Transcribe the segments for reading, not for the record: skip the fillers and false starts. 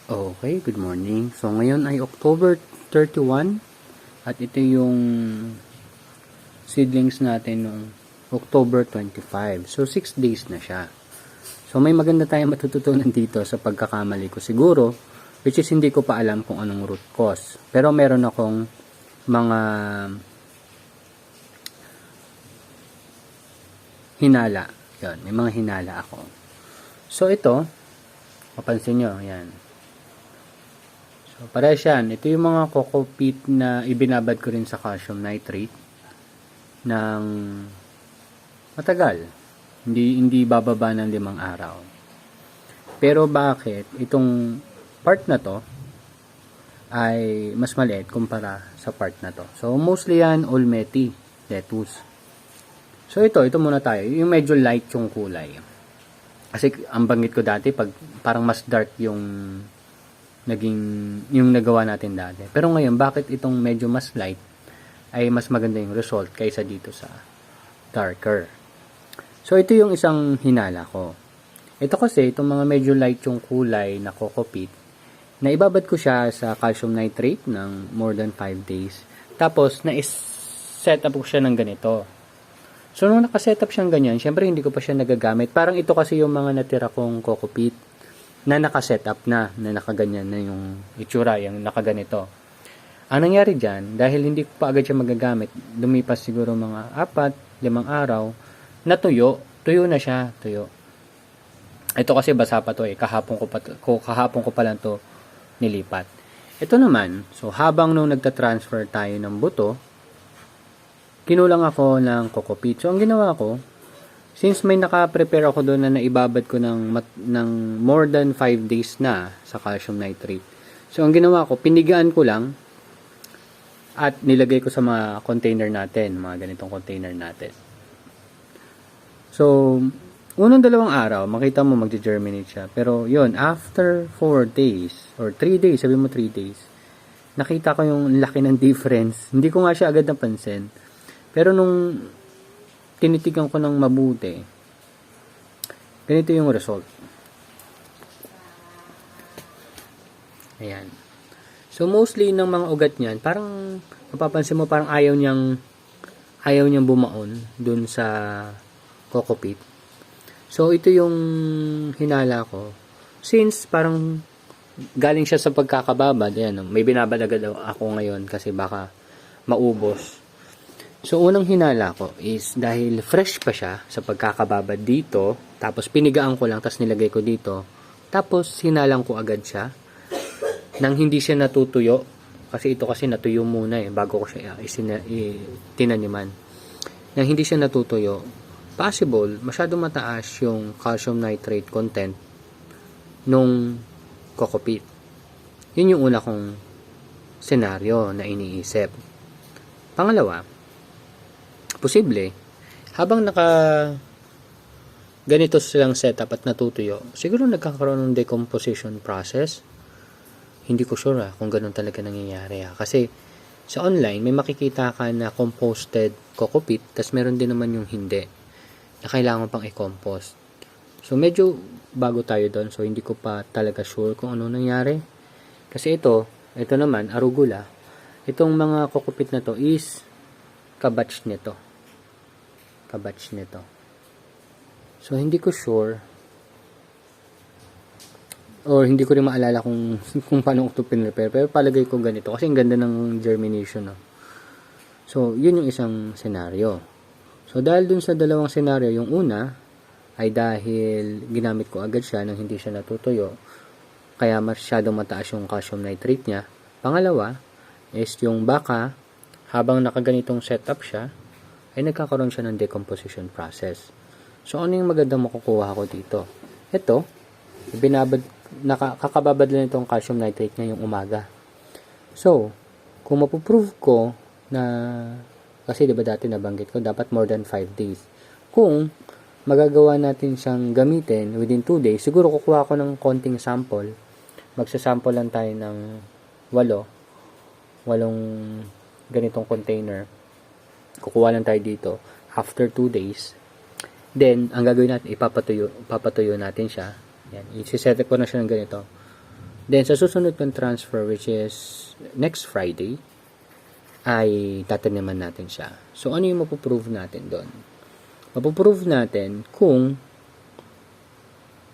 Okay, good morning. So ngayon ay October 31 at ito yung seedlings natin noong October 25. So 6 days na siya. So may maganda tayong matututunan dito sa pagkakamali ko siguro, which is hindi ko pa alam kung anong root cause. Pero meron akong mga hinala. Yun, may mga hinala ako. So ito, mapansin nyo, yan. So, parehas yan. Ito yung mga coco peat na ibinabad ko rin sa calcium nitrate ng matagal. Hindi bababa ng 5 araw. Pero bakit itong part na to ay mas maliit kumpara sa part na to? So, mostly yan Olmeti lettuce. So, ito muna tayo. Yung medyo light yung kulay. Kasi ang banggit ko dati, pag parang mas dark yung nagawa natin dati. Pero ngayon, bakit itong medyo mas light ay mas maganda yung result kaysa dito sa darker? So, ito yung isang hinala ko. Ito kasi, itong mga medyo light yung kulay na coco peat, na ibabad ko siya sa calcium nitrate ng more than 5 days. Tapos, na-set up ko siya ng ganito. So, nung nakaset up siyang ganyan, syempre hindi ko pa siya nagagamit. Parang ito kasi yung mga natira kong coco peat na nakaset up na nakaganyan na yung itsura, yung nakaganito. Ang nangyari dyan, dahil hindi ko pa agad siya magagamit, lumipas siguro mga 4-5 araw, natuyo na siya, tuyo. Ito kasi basa pa to kahapon ko pa lang to nilipat. Ito naman, so habang nung nagta-transfer tayo ng buto, kinulang ako ng coco peat. So ang ginawa ko, since may naka-prepare ako doon na naibabad ko ng more than 5 days na sa calcium nitrate. So, ang ginawa ko, pinigaan ko lang at nilagay ko sa mga container natin, mga ganitong container natin. So, unang 2 araw, makita mo magge-germinate siya. Pero, yun, after 4 days, or 3 days, sabi mo 3 days, nakita ko yung laki ng difference. Hindi ko nga siya agad napansin. Pero, nung tinitigan ko ng mabuti, ganito yung result. Ayan. So, mostly ng mga ugat niyan, parang mapapansin mo parang ayaw niyang bumaon dun sa coco peat. So, ito yung hinala ko. Since parang galing siya sa pagkakababad, ayan, may binabad agad ako ngayon kasi baka maubos. So, unang hinala ko is dahil fresh pa siya sa pagkakababad dito, tapos pinigaan ko lang, tapos nilagay ko dito, tapos hinalang ko agad siya, nang hindi siya natutuyo, kasi ito kasi natuyo muna bago ko siya tinaniman. Nang hindi siya natutuyo, possible, masyado mataas yung calcium nitrate content nung coco peat. Yun yung una kong senaryo na iniisip. Pangalawa, posible, habang ganito silang setup at natutuyo, siguro nagkakaroon ng decomposition process. Hindi ko sure kung ganun talaga nangyayari. Kasi sa online, may makikita ka na composted coco peat, tas meron din naman yung hindi, na kailangan pang i-compost. So, medyo bago tayo doon. So, hindi ko pa talaga sure kung ano nangyari. Kasi ito naman, arugula. Itong mga coco peat na to is kabatch nito. So, hindi ko sure or hindi ko rin maalala kung paano ko ito pinrepare. Pero palagay ko ganito kasi ang ganda ng germination. No? So, yun yung isang senaryo. So, dahil dun sa dalawang senaryo, yung una ay dahil ginamit ko agad siya nang hindi siya natutuyo. Kaya masyadong mataas yung calcium nitrate niya. Pangalawa is yung baka habang nakaganitong setup siya, ay nagkakaroon siya ng decomposition process. So, ano yung magandang makukuha ko dito? Ito, kakababad lang itong calcium nitrate ngayong umaga. So, kung mapuprove ko na, kasi diba dati nabanggit ko, dapat more than 5 days. Kung magagawa natin siyang gamitin within 2 days, siguro kukuha ko ng konting sample. Magsasample lang tayo ng 8 ganitong container. Kukuha lang tayo dito after 2 days. Then, ang gagawin natin, ipapatuyo natin siya. Yan, i-set ko na siya ng ganito. Then, sa susunod kong transfer, which is next Friday, ay tataniman natin siya. So, ano yung mapuprove natin doon? Mapuprove natin kung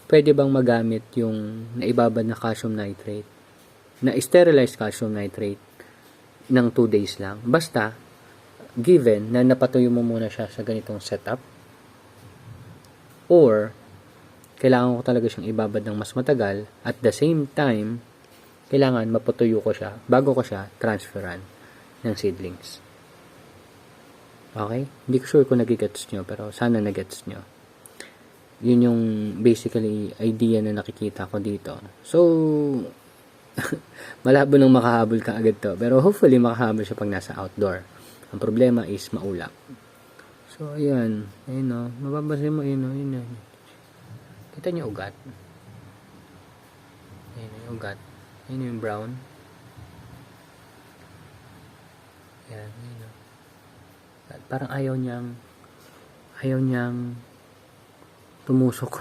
pwede bang magamit yung naibabad na calcium nitrate, na sterilized calcium nitrate ng 2 days lang. Basta, given na napatuyo mo muna siya sa ganitong setup, or kailangan ko talaga siyang ibabad ng mas matagal, at the same time, kailangan mapatuyo ko siya bago ko siya transferan ng seedlings. Okay? Hindi ko sure kung nagigets nyo, pero sana nagets nyo. Yun yung basically idea na nakikita ko dito. So, malabo nang makahabol ka agad to. Pero hopefully makahabol siya pag nasa outdoor. Ang problema is maulap. So, ayan. Ayun o. Mababasin mo, ayun o. Ayun o. Kita niyo ugat. Ayun yung ugat. Ayun yung brown. Ayan. Ayun o. At parang ayaw niyang tumusok.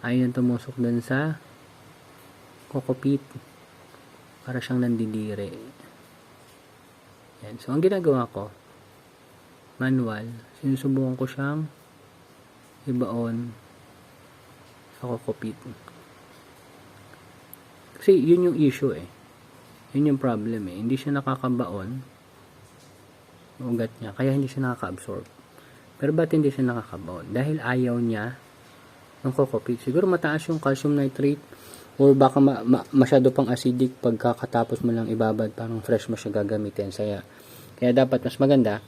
Ayaw niyang tumusok dun sa kokopit. Para siyang nandidiri. Ayan. So, ang ginagawa ko, manual, sinusubukan ko siyang ibaon sa kokopit. Kasi, yun yung issue eh. Yun yung problem eh. Hindi siya nakakabaon ugat niya. Kaya hindi siya nakaka-absorb. Pero ba't hindi siya nakakabaon? Dahil ayaw niya ng kokopit. Siguro mataas yung calcium nitrate or baka masyado pang acidic pagkakatapos mo lang ibabad, parang fresh mo siya gagamitin. Kaya dapat mas maganda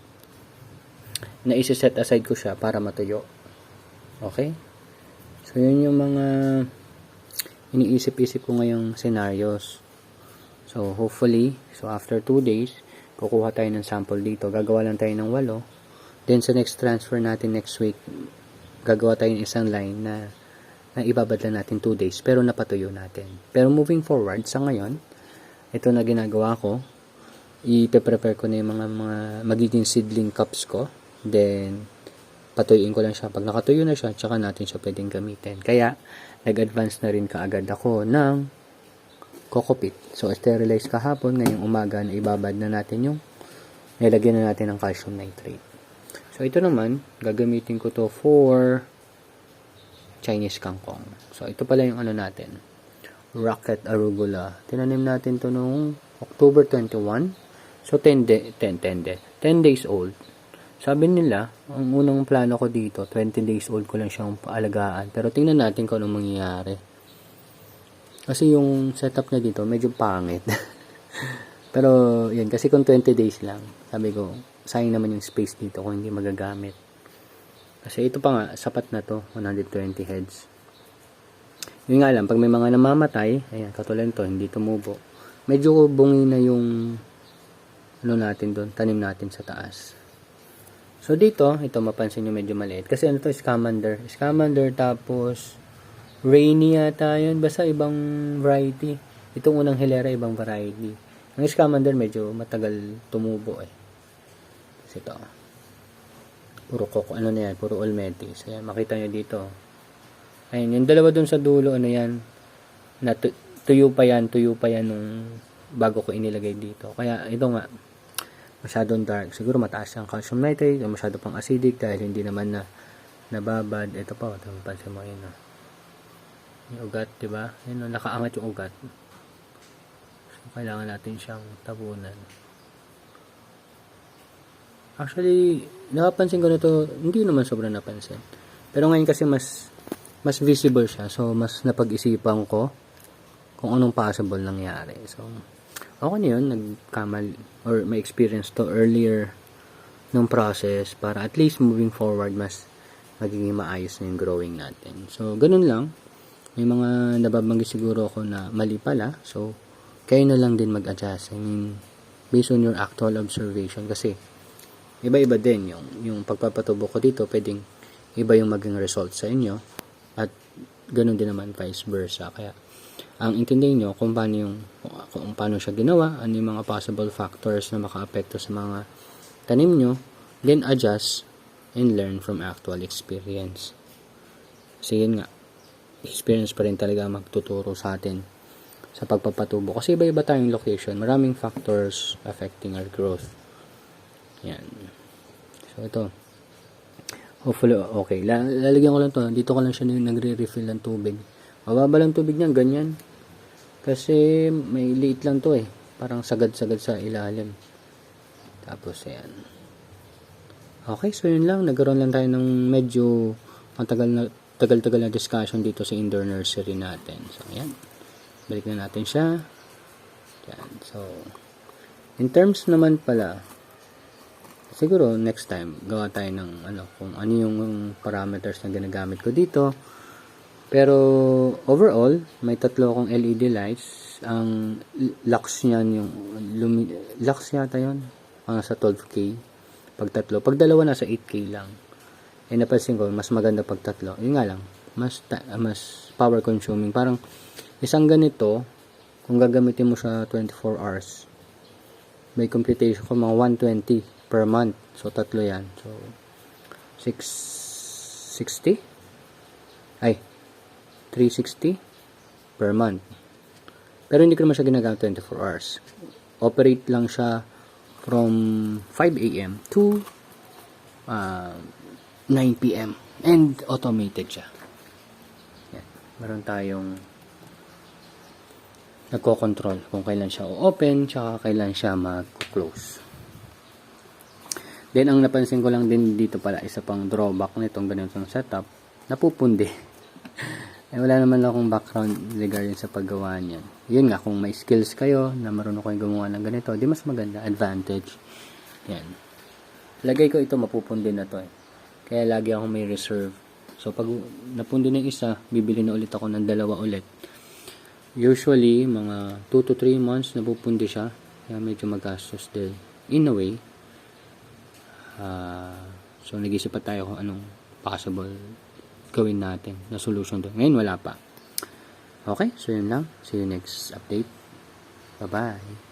na isi-set aside ko siya para matuyo. Okay? So, yun yung mga iniisip-isip ko ngayong scenarios. So, hopefully, after 2 days, kukuha tayo ng sample dito. Gagawa lang tayo ng 8. Then, sa next transfer natin next week, gagawa tayo ng isang line na ibabad lang natin 2 days, pero napatuyo natin. Pero moving forward, sa ngayon, ito na ginagawa ko, i-prepare ko na yung mga magiging seedling cups ko. Then, patuyuin ko lang siya. Pag nakatuyo na siya, tsaka natin siya pwedeng gamitin. Kaya, nag-advance na rin kaagad ako ng kokopit. So, sterilize kahapon, ngayong umaga na ibabad na natin yung nilagyan na natin ng calcium nitrate. So, ito naman, gagamitin ko to for Chinese kangkong. So, ito pala yung ano natin. Rocket arugula. Tinanim natin to noong October 21. So, 10 days old. Sabi nila, ang unang plano ko dito, 20 days old ko lang siyang paalagaan. Pero tingnan natin kung anong mangyayari. Kasi yung setup niya dito, medyo pangit. Pero, yun, kasi kung 20 days lang, sabi ko, sayang naman yung space dito kung hindi magagamit. Kasi ito pa nga, sapat na to, 120 heads. Yun nga lang, pag may mga namamatay, ayan, katulad nito, hindi tumubo. Medyo bungi na yung, ano natin doon, tanim natin sa taas. So, dito, ito, mapansin nyo medyo maliit. Kasi ano to, Scamander. Scamander, tapos, rainy yata yun. Basta ibang variety. Itong unang hilera, ibang variety. Ang Scamander, medyo matagal tumubo eh. Kasi ito, puro coco, ano na yan, puro olmetis. Ayan, makita nyo dito. Ayan, yung dalawa dun sa dulo, ano yan, na tuyo pa yan nung bago ko inilagay dito. Kaya, ito nga, masyadong dark. Siguro mataas ang calcium nitrate, o masyado pang acidic dahil hindi naman na nababad. Ito pa, pansin mo yun. Yung ugat, diba? Yun, nakaangat yung ugat. So, kailangan natin siyang tabunan. Actually, napapansin ko na to, hindi naman sobrang napansin. Pero ngayon kasi mas visible siya. So, mas napag-isipan ko kung anong possible nangyari. So, ako na yun, nagkamal or may experience to earlier nung process para at least moving forward, mas magiging maayos na yung growing natin. So, ganun lang. May mga nababanggit siguro ako na mali pala. So, kayo na lang din mag-adjust. I mean, based on your actual observation. Kasi, iba-iba din yung pagpapatubo ko dito, pwedeng iba yung maging result sa inyo at ganun din naman vice versa. Kaya ang intindihin nyo kung paano siya ginawa, ano yung mga possible factors na makaapekto sa mga tanim nyo, then adjust and learn from actual experience. Kasi yun nga, experience pa rin talaga magtuturo sa atin sa pagpapatubo. Kasi iba-iba tayong location. Maraming factors affecting our growth. Yan. So, ito. Hopefully, okay. Lalagyan ko lang to. Dito ko lang siya nagre-refill ng tubig. Mababa lang tubig niyan, ganyan. Kasi may liit lang to eh. Parang sagad-sagad sa ilalim. Tapos, ayan. Okay, so yun lang. Nagkaroon lang tayo ng medyo tagal-tagal na discussion dito sa indoor nursery natin. So, ayan. Balik na natin siya. Yan. So, in terms naman pala, siguro next time, gawa tayo ng kung ano yung parameters na ginagamit ko dito. Pero, overall, may 3 akong LED lights. Ang lux niyan, yung lux yata yun. Sa 12K. Pag 3. Pag 2, nasa 8K lang. Napansin ko, mas maganda pag 3. Yun nga lang, mas power consuming. Parang, isang ganito, kung gagamitin mo siya 24 hours, may computation ko mga 120 per month. So, 3 yan. So, 660? Ay, 360 per month. Pero hindi ko naman siya ginagamit 24 hours. Operate lang siya from 5 a.m. to 9 p.m. And automated siya. Yan. Meron tayong nagko-control kung kailan siya o-open tsaka kailan siya mag-close. Then, ang napansin ko lang din dito pala, isa pang drawback nitong ganitong setup, napupundi. Wala naman akong background regarding sa paggawa niyan. Yun nga, kung may skills kayo na marunong kayong gumawa ng ganito, di mas maganda, advantage. Yan. Lagay ko ito, mapupundi na to eh. Kaya lagi akong may reserve. So, pag napundi na yung isa, bibili na ulit ako ng 2 ulit. Usually, mga 2 to 3 months napupundi siya. Kaya medyo magastos din. In a way. So, nag-isip pa tayo kung anong possible gawin natin na solution doon. Ngayon, wala pa. Okay, so yun lang. See you next update. Bye-bye.